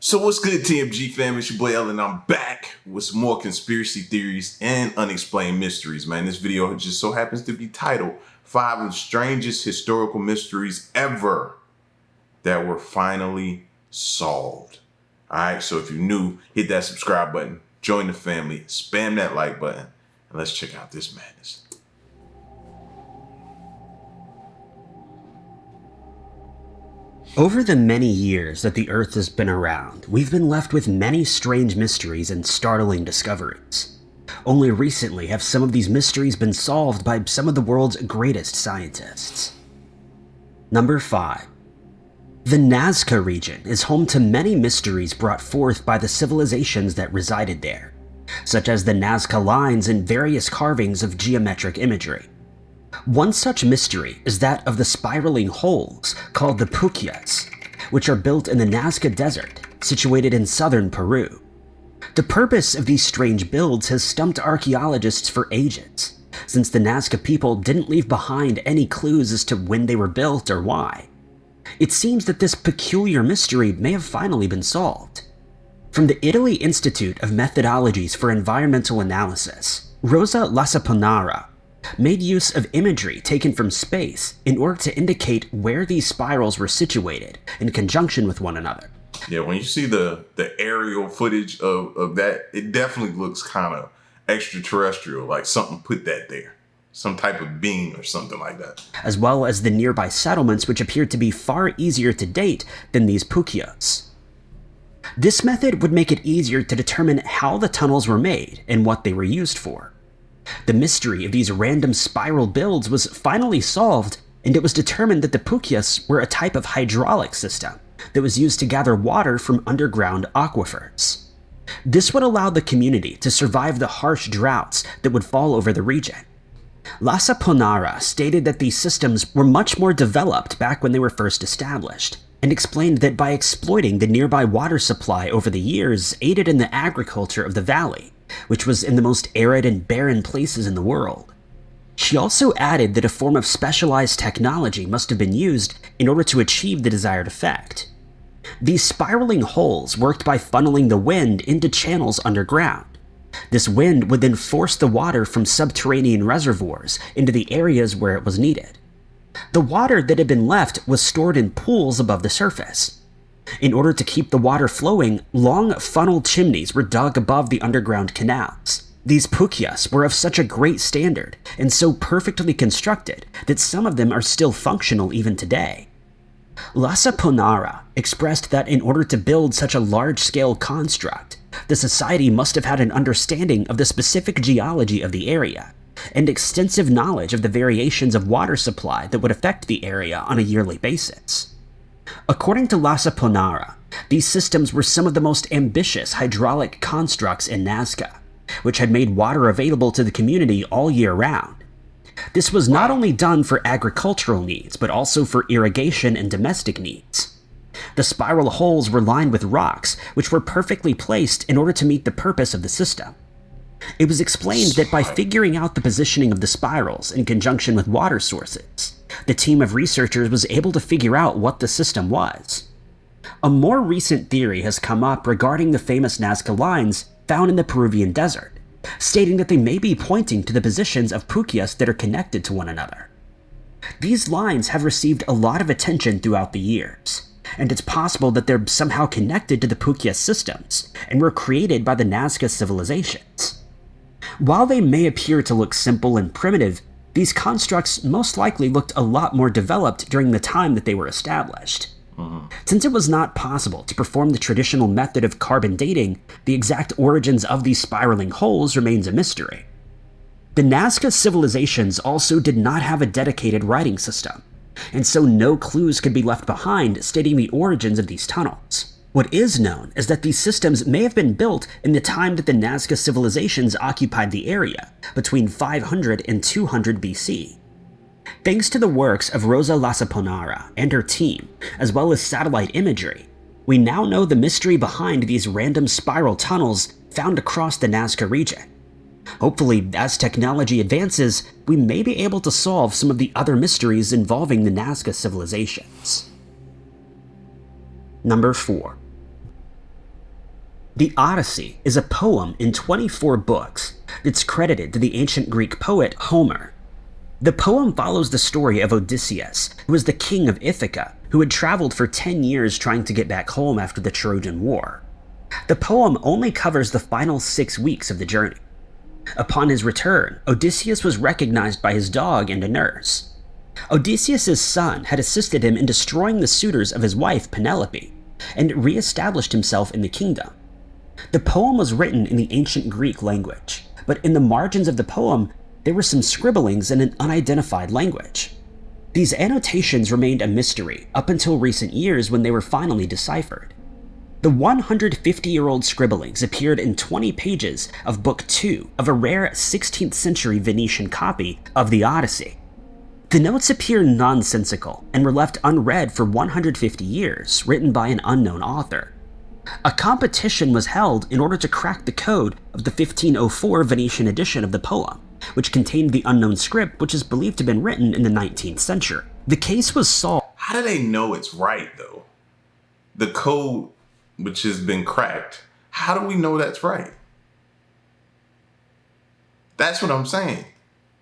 So what's good, TMG fam? It's your boy L, and I'm back with some more conspiracy theories and unexplained mysteries, man. This video just so happens to be titled 5 of the strangest historical mysteries ever that were finally solved. All right, so if you're new, hit that subscribe button, join the family, spam that like button, and let's check out this madness. Over the many years that the Earth has been around, we've been left with many strange mysteries and startling discoveries. Only recently have some of these mysteries been solved by some of the world's greatest scientists. Number 5. The Nazca region is home to many mysteries brought forth by the civilizations that resided there, such as the Nazca lines and various carvings of geometric imagery. One such mystery is that of the spiraling holes called the pukyas, which are built in the Nazca Desert, situated in southern Peru. The purpose of these strange builds has stumped archaeologists for ages, since the Nazca people didn't leave behind any clues as to when they were built or why. It seems that this peculiar mystery may have finally been solved. From the Italy Institute of Methodologies for Environmental Analysis, Rosa Lassaponara made use of imagery taken from space in order to indicate where these spirals were situated in conjunction with one another. Yeah, when you see the aerial footage of that, it definitely looks kind of extraterrestrial, like something put that there. Some type of being or something like that. As well as the nearby settlements, which appeared to be far easier to date than these pukyas. This method would make it easier to determine how the tunnels were made and what they were used for. The mystery of these random spiral builds was finally solved, and it was determined that the pukyas were a type of hydraulic system that was used to gather water from underground aquifers. This would allow the community to survive the harsh droughts that would fall over the region. Lassaponara stated that these systems were much more developed back when they were first established, and explained that by exploiting the nearby water supply over the years aided in the agriculture of the valley, which was in the most arid and barren places in the world. She also added that a form of specialized technology must have been used in order to achieve the desired effect. These spiraling holes worked by funneling the wind into channels underground. This wind would then force the water from subterranean reservoirs into the areas where it was needed. The water that had been left was stored in pools above the surface. In order to keep the water flowing, long funnel chimneys were dug above the underground canals. These pukyas were of such a great standard and so perfectly constructed that some of them are still functional even today. Lassaponara expressed that in order to build such a large-scale construct, the society must have had an understanding of the specific geology of the area and extensive knowledge of the variations of water supply that would affect the area on a yearly basis. According to Lassaponara, these systems were some of the most ambitious hydraulic constructs in Nazca, which had made water available to the community all year round. This was not only done for agricultural needs, but also for irrigation and domestic needs. The spiral holes were lined with rocks, which were perfectly placed in order to meet the purpose of the system. It was explained that by figuring out the positioning of the spirals in conjunction with water sources, the team of researchers was able to figure out what the system was. A more recent theory has come up regarding the famous Nazca lines found in the Peruvian desert, stating that they may be pointing to the positions of pukyas that are connected to one another. These lines have received a lot of attention throughout the years, and it's possible that they're somehow connected to the pukyas systems and were created by the Nazca civilizations. While they may appear to look simple and primitive, these constructs most likely looked a lot more developed during the time that they were established. Since it was not possible to perform the traditional method of carbon dating, the exact origins of these spiraling holes remains a mystery. The Nazca civilizations also did not have a dedicated writing system, and so no clues could be left behind stating the origins of these tunnels. What is known is that these systems may have been built in the time that the Nazca civilizations occupied the area, between 500 and 200 BC. Thanks to the works of Rosa Lassaponara and her team, as well as satellite imagery, we now know the mystery behind these random spiral tunnels found across the Nazca region. Hopefully, as technology advances, we may be able to solve some of the other mysteries involving the Nazca civilizations. Number 4. The Odyssey is a poem in 24 books that's credited to the ancient Greek poet Homer. The poem follows the story of Odysseus, who was the king of Ithaca, who had traveled for 10 years trying to get back home after the Trojan War. The poem only covers the final 6 weeks of the journey. Upon his return, Odysseus was recognized by his dog and a nurse. Odysseus' son had assisted him in destroying the suitors of his wife Penelope, and re-established himself in the kingdom. The poem was written in the ancient Greek language, but in the margins of the poem, there were some scribblings in an unidentified language. These annotations remained a mystery up until recent years when they were finally deciphered. The 150-year-old scribblings appeared in 20 pages of Book 2 of a rare 16th century Venetian copy of the Odyssey. The notes appear nonsensical and were left unread for 150 years, written by an unknown author. A competition was held in order to crack the code of the 1504 Venetian edition of the poem, which contained the unknown script which is believed to have been written in the 19th century. The case was solved. How do they know it's right, though? The code which has been cracked, how do we know that's right? That's what I'm saying.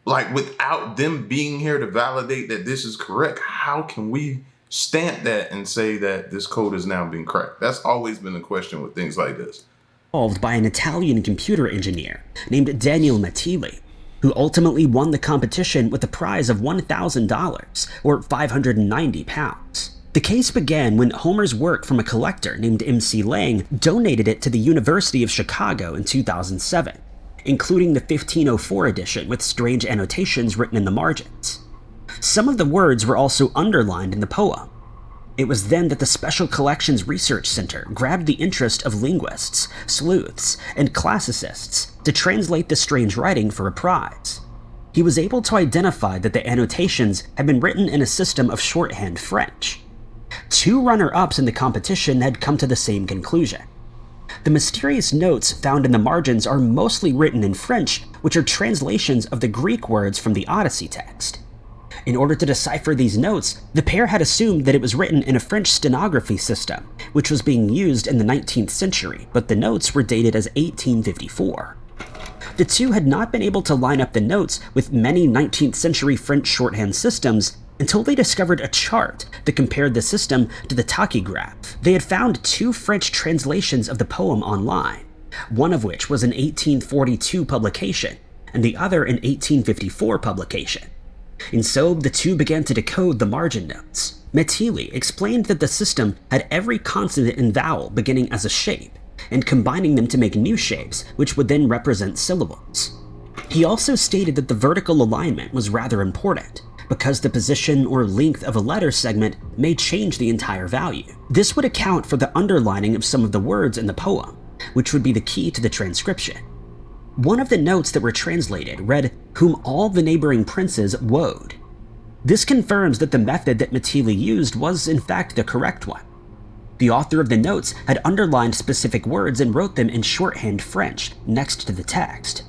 Like, without them being here to validate that this is correct, how can we stamp that and say that this code has now been cracked? That's always been a question with things like this. Solved by an Italian computer engineer named Daniel Mattili, who ultimately won the competition with a prize of $1,000, or £590. The case began when Homer's work from a collector named M.C. Lang donated it to the University of Chicago in 2007, including the 1504 edition with strange annotations written in the margins. Some of the words were also underlined in the poem. It was then that the Special Collections Research Center grabbed the interest of linguists, sleuths, and classicists to translate the strange writing for a prize. He was able to identify that the annotations had been written in a system of shorthand French. 2 runner-ups in the competition had come to the same conclusion. The mysterious notes found in the margins are mostly written in French, which are translations of the Greek words from the Odyssey text. In order to decipher these notes, the pair had assumed that it was written in a French stenography system, which was being used in the 19th century, but the notes were dated as 1854. The two had not been able to line up the notes with many 19th century French shorthand systems until they discovered a chart that compared the system to the tachygraph. They had found 2 French translations of the poem online, one of which was an 1842 publication, and the other an 1854 publication. And so the two began to decode the margin notes. Mattili explained that the system had every consonant and vowel beginning as a shape, and combining them to make new shapes, which would then represent syllables. He also stated that the vertical alignment was rather important, because the position or length of a letter segment may change the entire value. This would account for the underlining of some of the words in the poem, which would be the key to the transcription. One of the notes that were translated read, "whom all the neighboring princes woed." This confirms that the method that Mattili used was in fact the correct one. The author of the notes had underlined specific words and wrote them in shorthand French next to the text.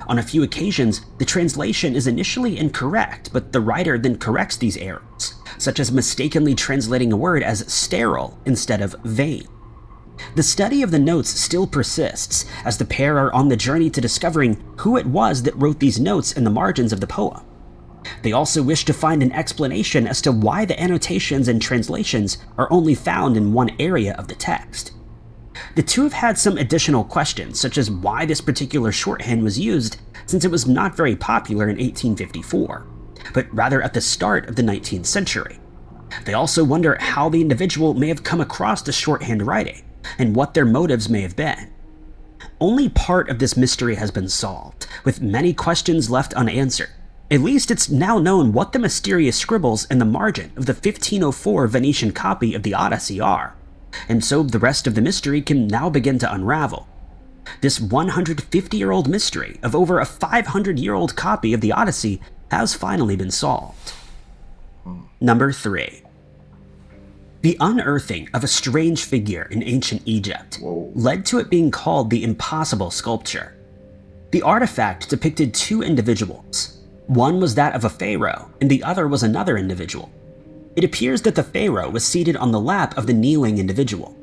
On a few occasions, the translation is initially incorrect, but the writer then corrects these errors, such as mistakenly translating a word as sterile instead of vain. The study of the notes still persists, as the pair are on the journey to discovering who it was that wrote these notes in the margins of the poem. They also wish to find an explanation as to why the annotations and translations are only found in one area of the text. The two have had some additional questions, such as why this particular shorthand was used, since it was not very popular in 1854, but rather at the start of the 19th century. They also wonder how the individual may have come across the shorthand writing, and what their motives may have been. Only part of this mystery has been solved, with many questions left unanswered. At least it's now known what the mysterious scribbles in the margin of the 1504 Venetian copy of the Odyssey are, and so the rest of the mystery can now begin to unravel. This 150-year-old mystery of over a 500-year-old copy of the Odyssey has finally been solved. Number 3. The unearthing of a strange figure in ancient Egypt led to it being called the Impossible Sculpture. The artifact depicted 2 individuals. One was that of a pharaoh, and the other was another individual. It appears that the pharaoh was seated on the lap of the kneeling individual.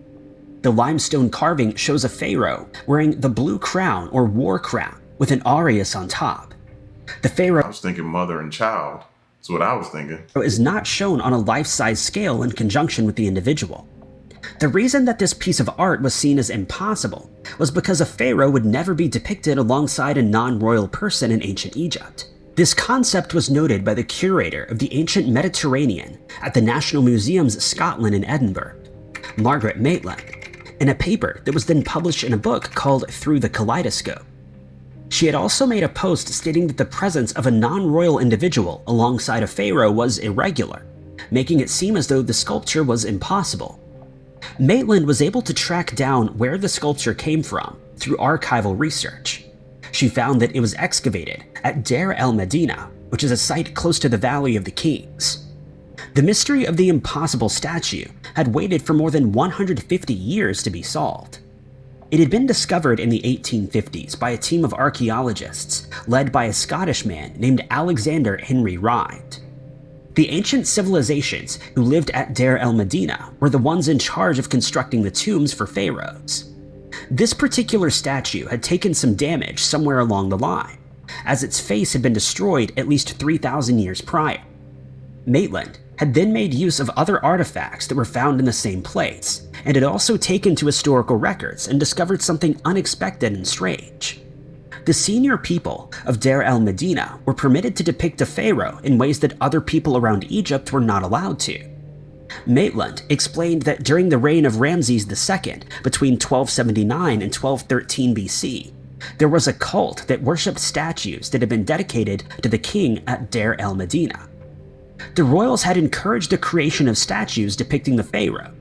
The limestone carving shows a pharaoh wearing the blue crown or war crown with an aureus on top. The pharaoh I was thinking mother and child. That's what I was thinking. is not shown on a life-size scale in conjunction with the individual. The reason that this piece of art was seen as impossible was because a pharaoh would never be depicted alongside a non-royal person in ancient Egypt. This concept was noted by the curator of the ancient Mediterranean at the National Museums Scotland in Edinburgh, Margaret Maitland, in a paper that was then published in a book called Through the Kaleidoscope. She had also made a post stating that the presence of a non-royal individual alongside a pharaoh was irregular, making it seem as though the sculpture was impossible. Maitland was able to track down where the sculpture came from through archival research. She found that it was excavated at Deir el-Medina, which is a site close to the Valley of the Kings. The mystery of the impossible statue had waited for more than 150 years to be solved. It had been discovered in the 1850s by a team of archaeologists led by a Scottish man named Alexander Henry Ride. The ancient civilizations who lived at Deir el-Medina were the ones in charge of constructing the tombs for pharaohs. This particular statue had taken some damage somewhere along the line, as its face had been destroyed at least 3,000 years prior. Maitland had then made use of other artifacts that were found in the same place, and had also taken to historical records and discovered something unexpected and strange. The senior people of Deir el-Medina were permitted to depict a pharaoh in ways that other people around Egypt were not allowed to. Maitland explained that during the reign of Ramses II, between 1279 and 1213 BC, there was a cult that worshipped statues that had been dedicated to the king at Deir el-Medina. The royals had encouraged the creation of statues depicting the pharaoh,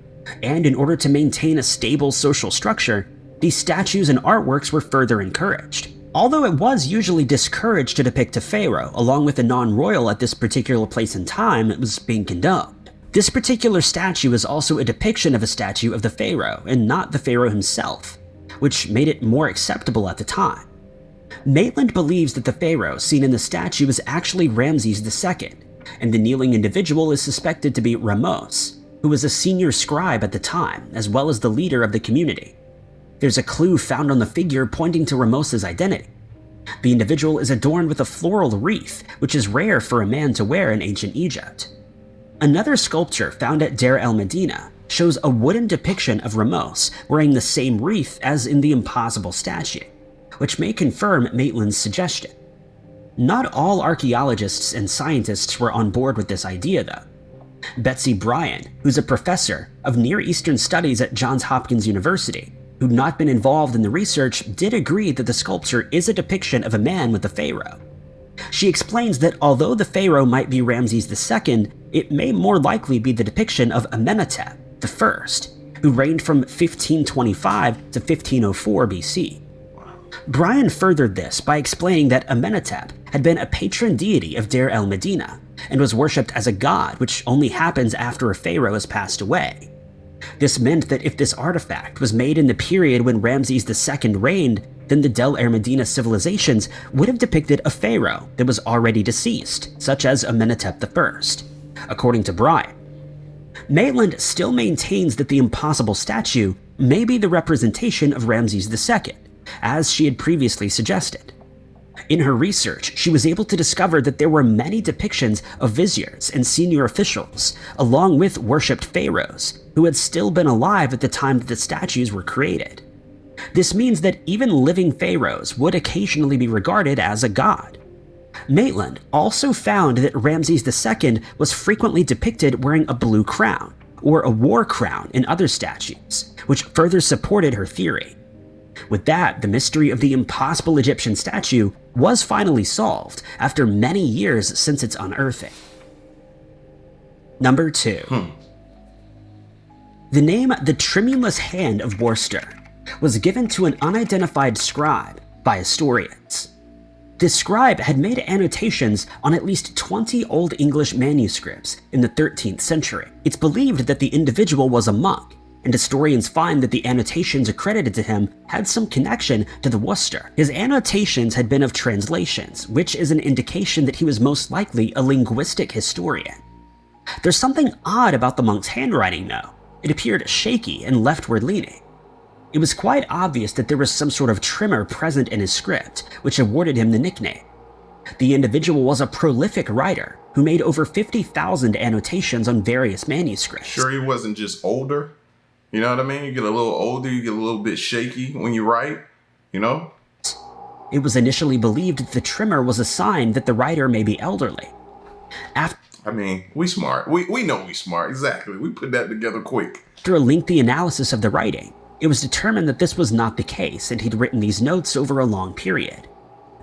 and in order to maintain a stable social structure, these statues and artworks were further encouraged. Although it was usually discouraged to depict a pharaoh along with a non-royal at this particular place and time, it was being condoned. This particular statue is also a depiction of a statue of the pharaoh and not the pharaoh himself, which made it more acceptable at the time. Maitland believes that the pharaoh seen in the statue is actually Ramses II, and the kneeling individual is suspected to be Ramos, who was a senior scribe at the time, as well as the leader of the community. There's a clue found on the figure pointing to Ramos's identity. The individual is adorned with a floral wreath, which is rare for a man to wear in ancient Egypt. Another sculpture found at Deir el-Medina shows a wooden depiction of Ramos wearing the same wreath as in the impossible statue, which may confirm Maitland's suggestion. Not all archaeologists and scientists were on board with this idea, though. Betsy Bryan, who's a professor of Near Eastern Studies at Johns Hopkins University, who'd not been involved in the research, did agree that the sculpture is a depiction of a man with a pharaoh. She explains that although the pharaoh might be Ramses II, it may more likely be the depiction of Amenhotep I, who reigned from 1525 to 1504 BC. Bryan furthered this by explaining that Amenhotep had been a patron deity of Deir el-Medina and was worshipped as a god, which only happens after a pharaoh has passed away. This meant that if this artifact was made in the period when Ramses II reigned, then the Deir el-Medina civilizations would have depicted a pharaoh that was already deceased, such as Amenhotep I, according to Bryan. Maitland still maintains that the impossible statue may be the representation of Ramses II, as she had previously suggested. In her research, she was able to discover that there were many depictions of viziers and senior officials, along with worshipped pharaohs, who had still been alive at the time that the statues were created. This means that even living pharaohs would occasionally be regarded as a god. Maitland also found that Ramses II was frequently depicted wearing a blue crown, or a war crown in other statues, which further supported her theory. With that, the mystery of the impossible Egyptian statue was finally solved after many years since its unearthing. Number 2. The name the Tremulous Hand of Worcester was given to an unidentified scribe by historians. This scribe had made annotations on at least 20 Old English manuscripts in the 13th century. It's believed that the individual was a monk, and historians find that the annotations accredited to him had some connection to the Worcester. His annotations had been of translations, which is an indication that he was most likely a linguistic historian. There's something odd about the monk's handwriting, though. It appeared shaky and leftward leaning. It was quite obvious that there was some sort of tremor present in his script, which awarded him the nickname. The individual was a prolific writer who made over 50,000 annotations on various manuscripts. Sure, he wasn't just older. You know what I mean? You get a little older, you get a little bit shaky when you write, you know? It was initially believed that the tremor was a sign that the writer may be elderly. We smart. We know we smart. Exactly. We put that together quick. After a lengthy analysis of the writing, it was determined that this was not the case, and he'd written these notes over a long period.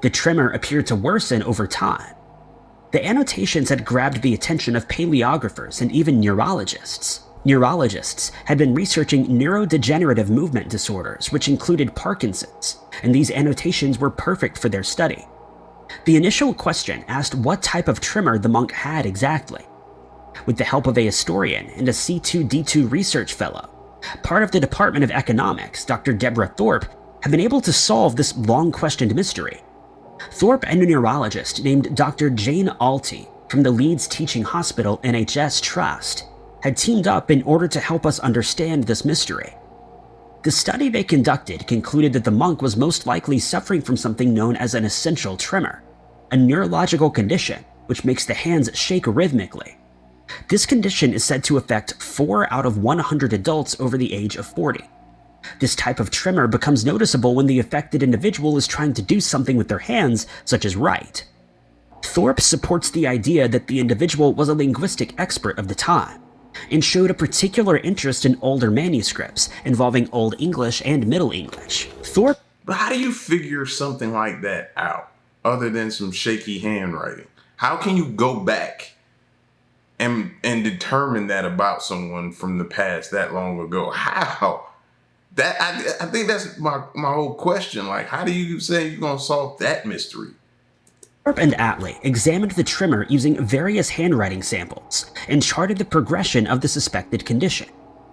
The tremor appeared to worsen over time. The annotations had grabbed the attention of paleographers and even neurologists. Neurologists had been researching neurodegenerative movement disorders, which included Parkinson's, and these annotations were perfect for their study. The initial question asked what type of tremor the monk had exactly. With the help of a historian and a C2D2 research fellow, part of the Department of Economics, Dr. Deborah Thorpe, have been able to solve this long-questioned mystery. Thorpe and a neurologist named Dr. Jane Alty from the Leeds Teaching Hospital NHS Trust had teamed up in order to help us understand this mystery. The study they conducted concluded that the monk was most likely suffering from something known as an essential tremor, a neurological condition which makes the hands shake rhythmically. This condition is said to affect 4 out of 100 adults over the age of 40. This type of tremor becomes noticeable when the affected individual is trying to do something with their hands, such as write. Thorpe supports the idea that the individual was a linguistic expert of the time, and showed a particular interest in older manuscripts involving Old English and Middle English. But how do you figure something like that out, other than some shaky handwriting? How can you go back and determine that about someone from the past that long ago? How? I think that's my whole question. Like, how do you say you're going to solve that mystery? Thorpe and Atlee examined the tremor using various handwriting samples and charted the progression of the suspected condition.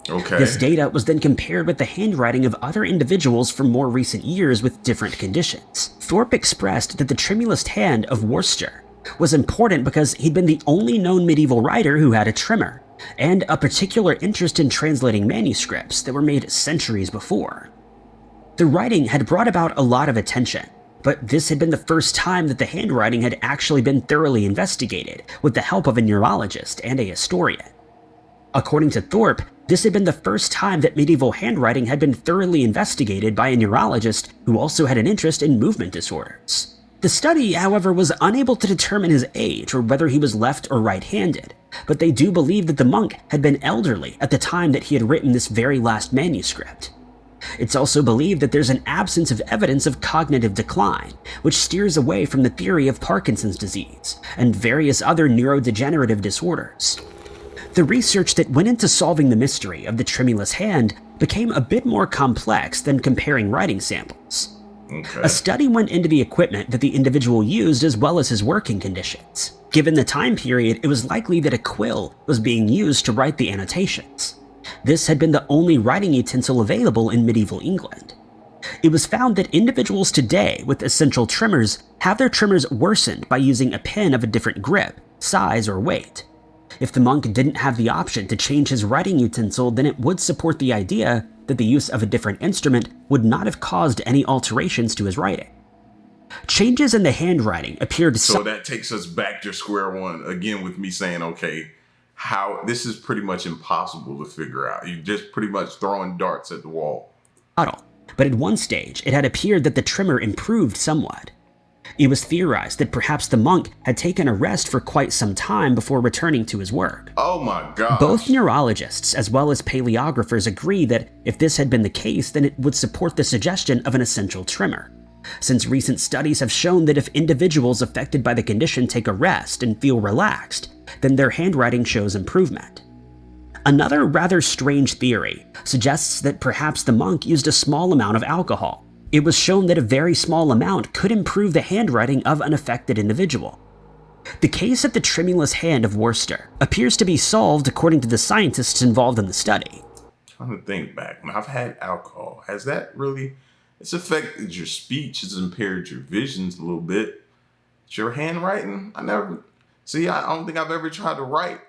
Okay. This data was then compared with the handwriting of other individuals from more recent years with different conditions. Thorpe expressed that the tremulous hand of Worcester was important because he'd been the only known medieval writer who had a tremor, and a particular interest in translating manuscripts that were made centuries before. The writing had brought about a lot of attention, but this had been the first time that the handwriting had actually been thoroughly investigated with the help of a neurologist and a historian. According to Thorpe, this had been the first time that medieval handwriting had been thoroughly investigated by a neurologist who also had an interest in movement disorders. The study, however, was unable to determine his age or whether he was left or right-handed, but they do believe that the monk had been elderly at the time that he had written this very last manuscript. It's also believed that there's an absence of evidence of cognitive decline, which steers away from the theory of Parkinson's disease and various other neurodegenerative disorders. The research that went into solving the mystery of the tremulous hand became a bit more complex than comparing writing samples. Okay. A study went into the equipment that the individual used as well as his working conditions. Given the time period, it was likely that a quill was being used to write the annotations. This had been the only writing utensil available in medieval England. It was found that individuals today with essential tremors have their tremors worsened by using a pen of a different grip, size, or weight. If the monk didn't have the option to change his writing utensil, then it would support the idea that the use of a different instrument would not have caused any alterations to his writing. Changes in the handwriting appeared So that takes us back to square one again with me saying, okay, how this is pretty much impossible to figure out. You're just pretty much throwing darts at the wall. subtle, but at one stage it had appeared that the tremor improved somewhat. It was theorized that perhaps the monk had taken a rest for quite some time before returning to his work. Oh my God. Both neurologists as well as paleographers agree that if this had been the case, then it would support the suggestion of an essential tremor, since recent studies have shown that if individuals affected by the condition take a rest and feel relaxed, then their handwriting shows improvement. Another rather strange theory suggests that perhaps the monk used a small amount of alcohol. It was shown that a very small amount could improve the handwriting of an affected individual. The case of the tremulous hand of Worcester appears to be solved according to the scientists involved in the study. I'm trying to think back. When I've had alcohol, has that really, it's affected your speech, it's impaired your visions a little bit. It's your handwriting? I don't think I've ever tried to write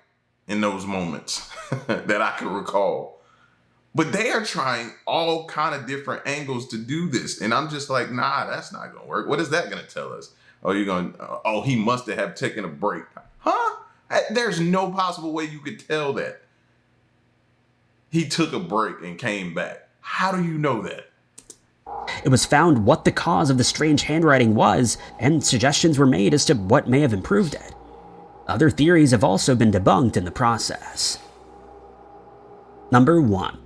in those moments that I can recall. But they are trying all kind of different angles to do this. And I'm just like, nah, that's not going to work. What is that going to tell us? Oh, he must have taken a break. Huh? There's no possible way you could tell that. He took a break and came back. How do you know that? It was found what the cause of the strange handwriting was, and suggestions were made as to what may have improved it. Other theories have also been debunked in the process. Number 1.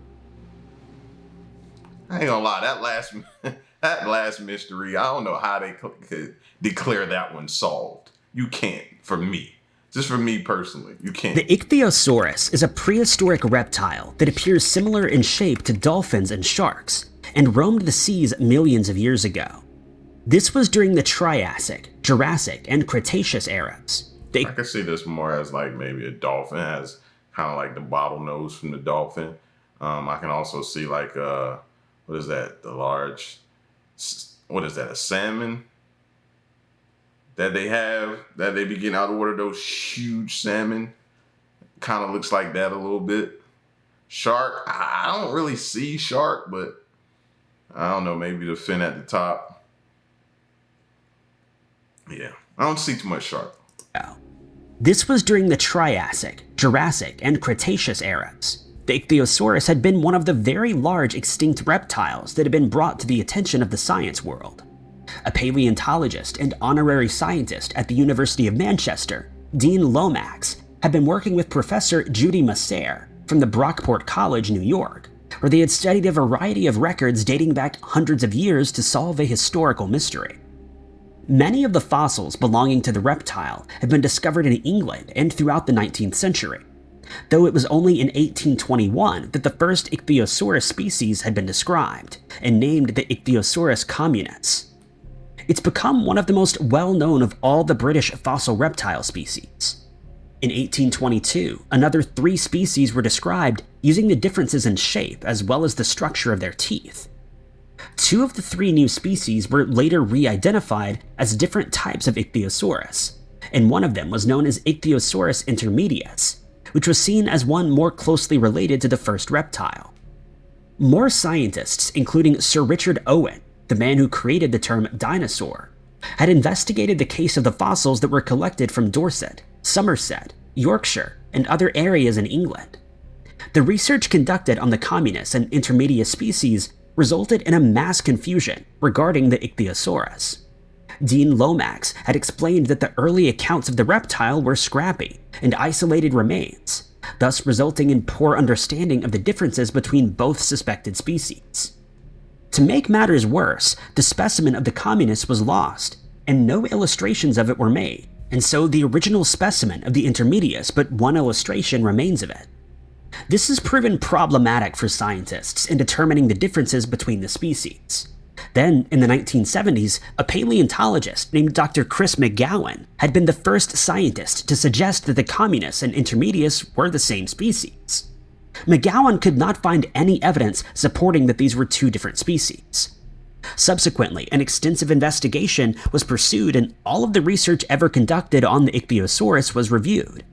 I ain't gonna lie, that last mystery, I don't know how they could declare that one solved. You can't, for me. Just for me personally, you can't. The Ichthyosaurus is a prehistoric reptile that appears similar in shape to dolphins and sharks, and roamed the seas millions of years ago. This was during the Triassic, Jurassic, and Cretaceous eras. I could see this more as like maybe a dolphin. It has kind of like the bottlenose from the dolphin. I can also see like, what is that? A salmon that they be getting out of the water, those huge salmon. Kind of looks like that a little bit. Shark, I don't really see shark, but I don't know, maybe the fin at the top. Yeah, I don't see too much shark. This was during the Triassic, Jurassic, and Cretaceous eras. The Ichthyosaurus had been one of the very large extinct reptiles that had been brought to the attention of the science world. A paleontologist and honorary scientist at the University of Manchester, Dean Lomax, had been working with Professor Judy Masser from the Brockport College, New York, where they had studied a variety of records dating back hundreds of years to solve a historical mystery. Many of the fossils belonging to the reptile had been discovered in England and throughout the 19th century, though it was only in 1821 that the first Ichthyosaurus species had been described and named the Ichthyosaurus communis. It's become one of the most well-known of all the British fossil reptile species. In 1822, another 3 species were described using the differences in shape as well as the structure of their teeth. 2 of the 3 new species were later re-identified as different types of Ichthyosaurus, and one of them was known as Ichthyosaurus intermedius, which was seen as one more closely related to the first reptile. More scientists, including Sir Richard Owen, the man who created the term dinosaur, had investigated the case of the fossils that were collected from Dorset, Somerset, Yorkshire, and other areas in England. The research conducted on the communis and intermediate species resulted in a mass confusion regarding the Ichthyosaurus. Dean Lomax had explained that the early accounts of the reptile were scrappy and isolated remains, thus resulting in poor understanding of the differences between both suspected species. To make matters worse, the specimen of the communis was lost, and no illustrations of it were made, and so the original specimen of the intermedius but one illustration remains of it. This has proven problematic for scientists in determining the differences between the species. Then, in the 1970s, a paleontologist named Dr. Chris McGowan had been the first scientist to suggest that the communis and intermedius were the same species. McGowan could not find any evidence supporting that these were 2 different species. Subsequently, an extensive investigation was pursued and all of the research ever conducted on the Ichthyosaurus was reviewed.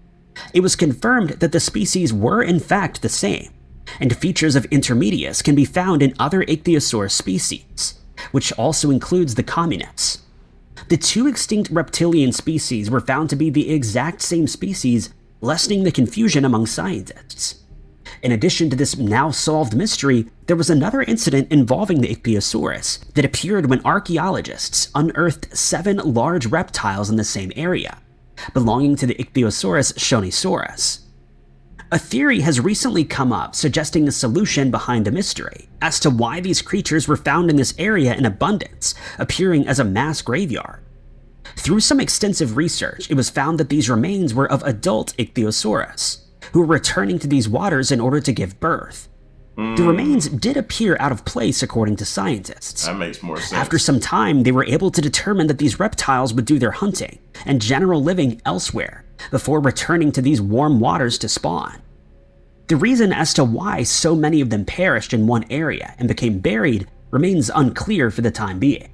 It was confirmed that the species were in fact the same, and features of intermedius can be found in other Ichthyosaurus species, which also includes the communis. The 2 extinct reptilian species were found to be the exact same species, lessening the confusion among scientists. In addition to this now solved mystery, there was another incident involving the Ichthyosaurus that appeared when archaeologists unearthed 7 large reptiles in the same area, belonging to the Ichthyosaurus shonisaurus. A theory has recently come up suggesting the solution behind the mystery as to why these creatures were found in this area in abundance, appearing as a mass graveyard. Through some extensive research, it was found that these remains were of adult Ichthyosaurus, who were returning to these waters in order to give birth. The remains did appear out of place according to scientists. That makes more sense. After some time, they were able to determine that these reptiles would do their hunting and general living elsewhere before returning to these warm waters to spawn. The reason as to why so many of them perished in one area and became buried remains unclear for the time being.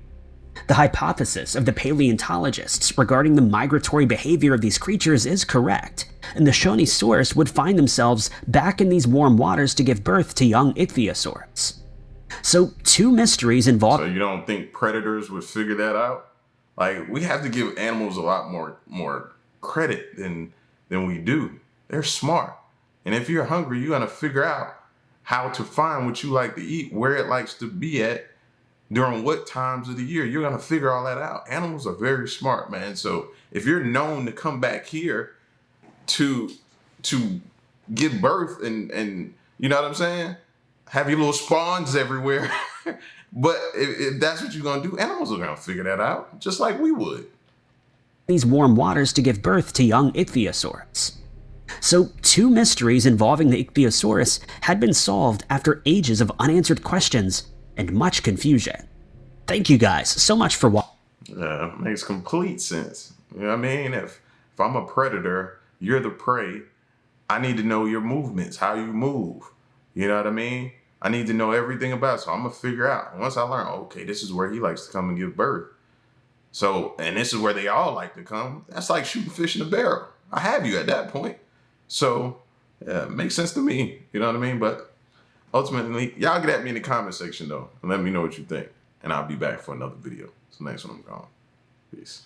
The hypothesis of the paleontologists regarding the migratory behavior of these creatures is correct, and the Shonisaurus would find themselves back in these warm waters to give birth to young ichthyosaurs. So, two mysteries involved. So you don't think predators would figure that out? Like, we have to give animals a lot more credit than we do. They're smart. And if you're hungry, you're gonna figure out how to find what you like to eat, where it likes to be at, during what times of the year. You're gonna figure all that out. Animals are very smart, man. So if you're known to come back here to give birth and you know what I'm saying? Have your little spawns everywhere. But if that's what you're gonna do, animals are gonna figure that out, just like we would. These warm waters to give birth to young ichthyosaurs. So, two mysteries involving the ichthyosaurus had been solved after ages of unanswered questions and much confusion. Thank you guys so much for watching. Yeah, makes complete sense. You know what I mean? If I'm a predator, you're the prey, I need to know your movements, how you move. You know what I mean? I need to know everything about it, so I'm gonna figure out. Once I learn, okay, this is where he likes to come and give birth. So, and this is where they all like to come. That's like shooting fish in a barrel. I have you at that point. So, yeah, it makes sense to me. You know what I mean? But ultimately, y'all get at me in the comment section, though, and let me know what you think. And I'll be back for another video. So next one, I'm gone. Peace.